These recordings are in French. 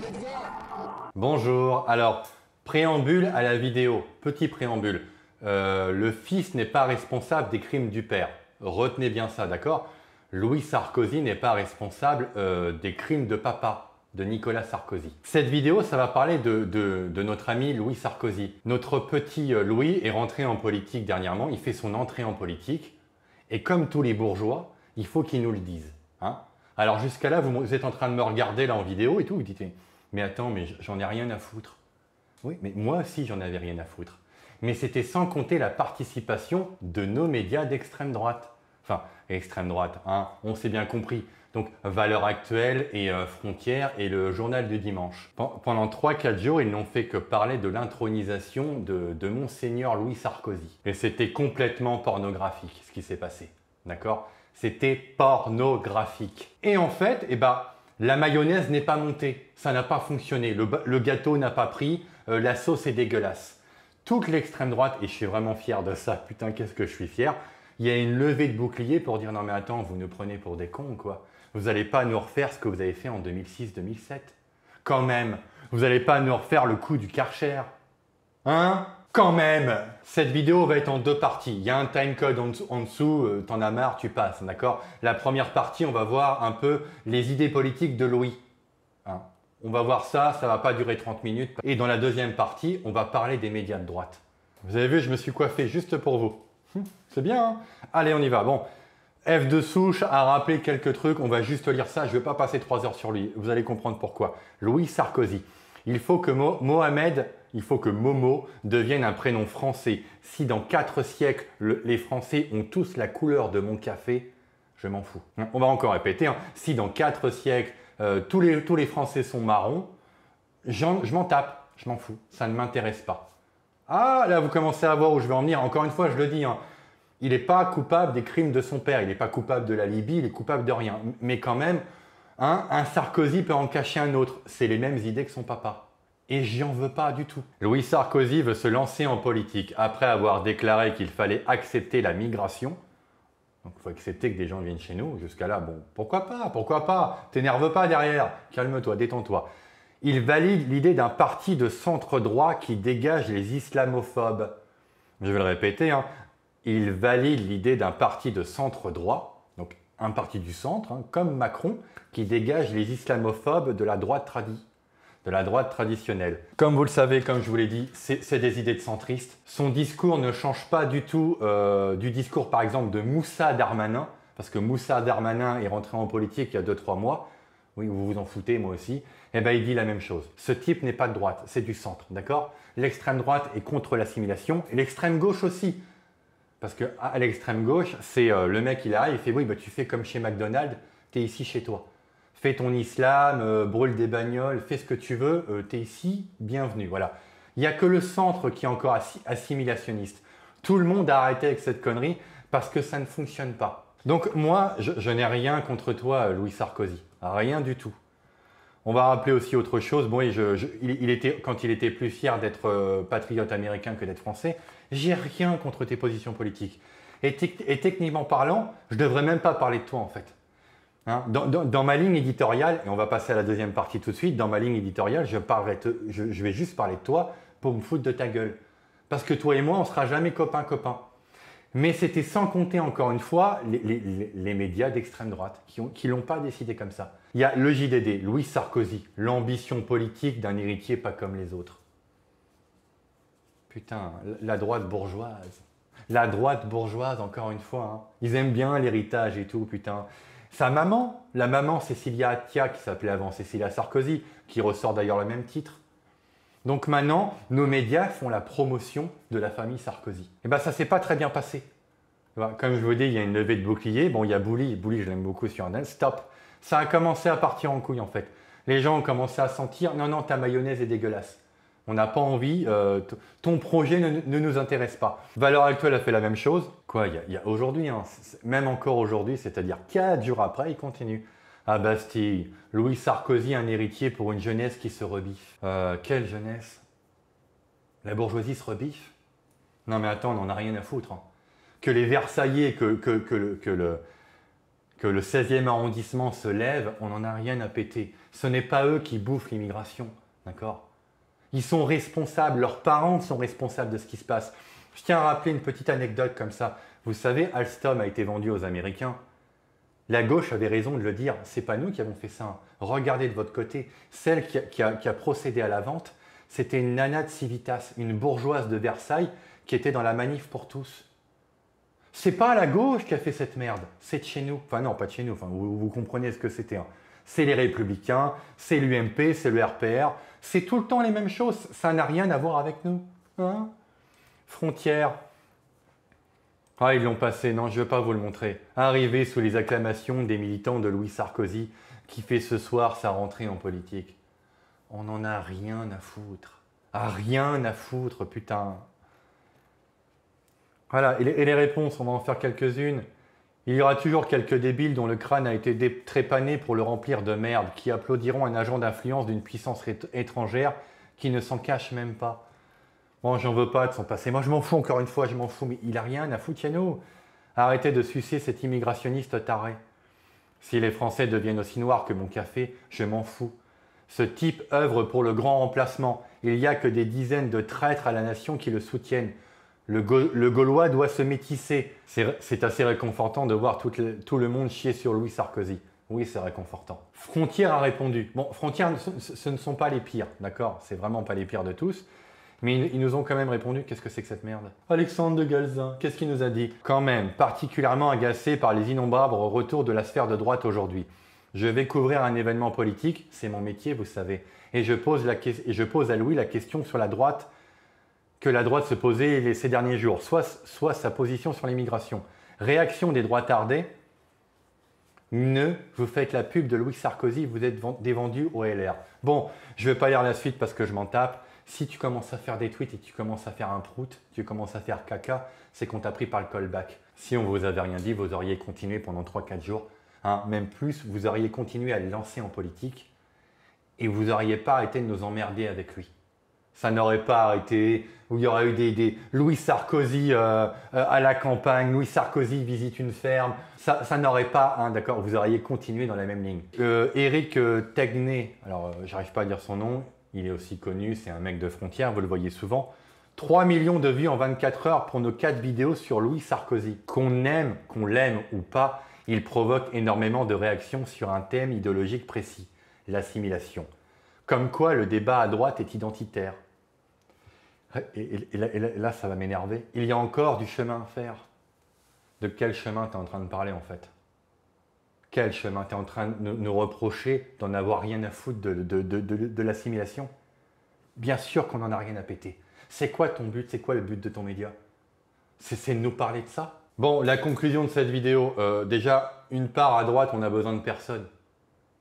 cette guerre. Bonjour, alors, préambule à la vidéo, petit préambule. Le fils n'est pas responsable des crimes du père. Retenez bien ça, d'accord? Louis Sarkozy n'est pas responsable des crimes de papa, de Nicolas Sarkozy. Cette vidéo, ça va parler de notre ami Louis Sarkozy. Notre petit Louis est rentré en politique dernièrement, il fait son entrée en politique. Et comme tous les bourgeois, il faut qu'ils nous le disent. Hein? Alors jusqu'à là, vous êtes en train de me regarder là en vidéo et tout, vous dites « Mais attends, mais j'en ai rien à foutre. » Oui, mais moi aussi, j'en avais rien à foutre. Mais c'était sans compter la participation de nos médias d'extrême droite. Enfin, extrême droite, hein, on s'est bien compris. Donc, Valeurs Actuelles et Frontières et le Journal du Dimanche. Pendant 3-4 jours, ils n'ont fait que parler de l'intronisation de Monseigneur Louis Sarkozy. Et c'était complètement pornographique, ce qui s'est passé. D'accord? C'était pornographique. Et en fait, la mayonnaise n'est pas montée. Ça n'a pas fonctionné. Le gâteau n'a pas pris. La sauce est dégueulasse. Toute l'extrême droite, et je suis vraiment fier de ça, putain, qu'est-ce que je suis fier, il y a une levée de bouclier pour dire « Non mais attends, vous nous prenez pour des cons quoi. Vous n'allez pas nous refaire ce que vous avez fait en 2006-2007. Quand même, vous n'allez pas nous refaire le coup du Karcher. Hein? Quand même. Cette vidéo va être en 2 parties. Il y a un timecode en dessous, t'en as marre, tu passes, d'accord? La première partie, on va voir un peu les idées politiques de Louis. Hein? On va voir ça, ça ne va pas durer 30 minutes. Et dans la deuxième partie, on va parler des médias de droite. Vous avez vu, je me suis coiffé juste pour vous. C'est bien, hein? Allez, on y va. Bon, F de Souche a rappelé quelques trucs. On va juste lire ça. Je ne vais pas passer 3 heures sur lui. Vous allez comprendre pourquoi. Louis Sarkozy. Il faut que Momo devienne un prénom français. Si dans 4 siècles, les Français ont tous la couleur de mon café, je m'en fous. On va encore répéter. Hein. Si dans 4 siècles, tous les Français sont marrons, je m'en tape. Je m'en fous. Ça ne m'intéresse pas. Ah, là, vous commencez à voir où je vais en venir. Encore une fois, je le dis, hein, il n'est pas coupable des crimes de son père. Il n'est pas coupable de la Libye, il est coupable de rien. Mais quand même, hein, un Sarkozy peut en cacher un autre. C'est les mêmes idées que son papa. Et j'y en veux pas du tout. Louis Sarkozy veut se lancer en politique après avoir déclaré qu'il fallait accepter la migration. Donc, il faut accepter que des gens viennent chez nous. Jusqu'à là, bon, pourquoi pas? Pourquoi pas? T'énerve pas derrière. Calme-toi, détends-toi. Il valide l'idée d'un parti de centre droit qui dégage les islamophobes. Je vais le répéter, hein. Il valide l'idée d'un parti de centre droit, donc un parti du centre, hein, comme Macron, qui dégage les islamophobes de la droite traditionnelle. Comme vous le savez, comme je vous l'ai dit, c'est des idées de centristes. Son discours ne change pas du tout du discours, par exemple, de Moussa Darmanin, parce que Moussa Darmanin est rentré en politique il y a 2-3 mois. Oui, vous vous en foutez, moi aussi. Eh bien, il dit la même chose. Ce type n'est pas de droite, c'est du centre, d'accord? L'extrême droite est contre l'assimilation, et l'extrême gauche aussi. Parce qu'à l'extrême gauche, c'est le mec, il arrive, il fait « Oui, bah, tu fais comme chez McDonald's, tu es ici chez toi. Fais ton islam, brûle des bagnoles, fais ce que tu veux, tu es ici, bienvenue. » Voilà. Il n'y a que le centre qui est encore assimilationniste. Tout le monde a arrêté avec cette connerie parce que ça ne fonctionne pas. Donc moi, je n'ai rien contre toi, Louis Sarkozy. Rien du tout. On va rappeler aussi autre chose. Bon, quand il était plus fier d'être patriote américain que d'être français, j'ai rien contre tes positions politiques. Et techniquement parlant, je ne devrais même pas parler de toi en fait. Hein, dans ma ligne éditoriale, et on va passer à la deuxième partie tout de suite, dans ma ligne éditoriale, je vais juste parler de toi pour me foutre de ta gueule. Parce que toi et moi, on ne sera jamais copains-copains. Mais c'était sans compter encore une fois les médias d'extrême droite qui l'ont pas décidé comme ça. Il y a le JDD, Louis Sarkozy, l'ambition politique d'un héritier pas comme les autres. Putain, la droite bourgeoise. La droite bourgeoise, encore une fois. Hein. Ils aiment bien l'héritage et tout, putain. Sa maman, la maman Cécilia Attia, qui s'appelait avant Cécilia Sarkozy, qui ressort d'ailleurs le même titre. Donc maintenant, nos médias font la promotion de la famille Sarkozy. Et bien ça ne s'est pas très bien passé. Comme je vous dis, il y a une levée de bouclier. Bon, il y a Bouli, je l'aime beaucoup sur Internet. Stop. Ça a commencé à partir en couille en fait. Les gens ont commencé à sentir, non, non, ta mayonnaise est dégueulasse. On n'a pas envie, ton projet ne nous intéresse pas. Valeurs Actuelles a fait la même chose. Quoi, il y a aujourd'hui, hein, même encore aujourd'hui, c'est-à-dire 4 jours après, il continue. À Bastille, Louis Sarkozy, un héritier pour une jeunesse qui se rebiffe. Quelle jeunesse? La bourgeoisie se rebiffe? Non mais attends, on n'en a rien à foutre. Hein. Que les Versaillais, que que le 16e arrondissement se lève, on n'en a rien à péter. Ce n'est pas eux qui bouffent l'immigration, d'accord? Ils sont responsables, leurs parents sont responsables de ce qui se passe. Je tiens à rappeler une petite anecdote comme ça. Vous savez, Alstom a été vendu aux Américains. La gauche avait raison de le dire, c'est pas nous qui avons fait ça. Regardez de votre côté, celle qui a procédé à la vente, c'était une nana de Civitas, une bourgeoise de Versailles qui était dans la manif pour tous. C'est pas la gauche qui a fait cette merde, c'est de chez nous. Enfin non, pas de chez nous, enfin, vous comprenez ce que c'était. Hein. C'est les Républicains, c'est l'UMP, c'est le RPR, c'est tout le temps les mêmes choses, ça n'a rien à voir avec nous. Hein? Frontières. Ah, ils l'ont passé, non, je ne veux pas vous le montrer. Arrivé sous les acclamations des militants de Louis Sarkozy, qui fait ce soir sa rentrée en politique. On n'en a rien à foutre. Ah, rien à foutre, putain. Voilà, et les réponses, on va en faire quelques-unes. Il y aura toujours quelques débiles dont le crâne a été trépané pour le remplir de merde, qui applaudiront un agent d'influence d'une puissance étrangère qui ne s'en cache même pas. Bon, j'en veux pas de son passé. Moi, je m'en fous encore une fois, je m'en fous. Mais il a rien à foutre, Yano. Arrêtez de sucer cet immigrationniste taré. Si les Français deviennent aussi noirs que mon café, je m'en fous. Ce type œuvre pour le grand remplacement. Il n'y a que des dizaines de traîtres à la nation qui le soutiennent. Le Gaulois doit se métisser. C'est assez réconfortant de voir tout le monde chier sur Louis Sarkozy. Oui, c'est réconfortant. Frontières a répondu. Bon, Frontières, ce ne sont pas les pires, d'accord? C'est vraiment pas les pires de tous. Mais ils nous ont quand même répondu, qu'est-ce que c'est que cette merde? Alexandre de Galzin, qu'est-ce qu'il nous a dit? Quand même, particulièrement agacé par les innombrables retours de la sphère de droite aujourd'hui. Je vais couvrir un événement politique, c'est mon métier, vous savez. Et je pose à Louis la question sur la droite, que la droite se posait ces derniers jours, soit sa position sur l'immigration. Réaction des droitardais, vous faites la pub de Louis Sarkozy, vous êtes dévendu au LR. Bon, je ne vais pas lire la suite parce que je m'en tape. Si tu commences à faire des tweets et tu commences à faire un prout, tu commences à faire caca, c'est qu'on t'a pris par le callback. Si on ne vous avait rien dit, vous auriez continué pendant 3-4 jours. Hein, même plus, vous auriez continué à le lancer en politique et vous n'auriez pas arrêté de nous emmerder avec lui. Ça n'aurait pas arrêté, où il y aurait eu des Louis Sarkozy à la campagne, Louis Sarkozy visite une ferme. Ça n'aurait pas, hein, d'accord, vous auriez continué dans la même ligne. Éric Tegnet, alors j'arrive pas à dire son nom, il est aussi connu, c'est un mec de Frontières, vous le voyez souvent. 3 millions de vues en 24 heures pour nos 4 vidéos sur Louis Sarkozy. Qu'on aime, qu'on l'aime ou pas, il provoque énormément de réactions sur un thème idéologique précis, l'assimilation. Comme quoi le débat à droite est identitaire. Et là, ça va m'énerver. Il y a encore du chemin à faire. De quel chemin tu es en train de parler en fait? Quel chemin? Tu es en train de nous reprocher d'en avoir rien à foutre de l'assimilation? Bien sûr qu'on n'en a rien à péter. C'est quoi ton but? C'est quoi le but de ton média? C'est de nous parler de ça? Bon, la conclusion de cette vidéo. Déjà, une part à droite, on a besoin de personne.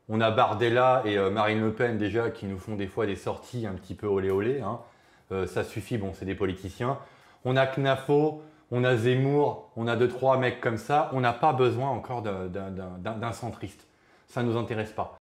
On a Bardella et Marine Le Pen déjà qui nous font des fois des sorties un petit peu olé olé. Hein. Ça suffit, bon, c'est des politiciens. On a Knafo, on a Zemmour, on a 2-3 mecs comme ça. On n'a pas besoin encore d'un centriste. Ça ne nous intéresse pas.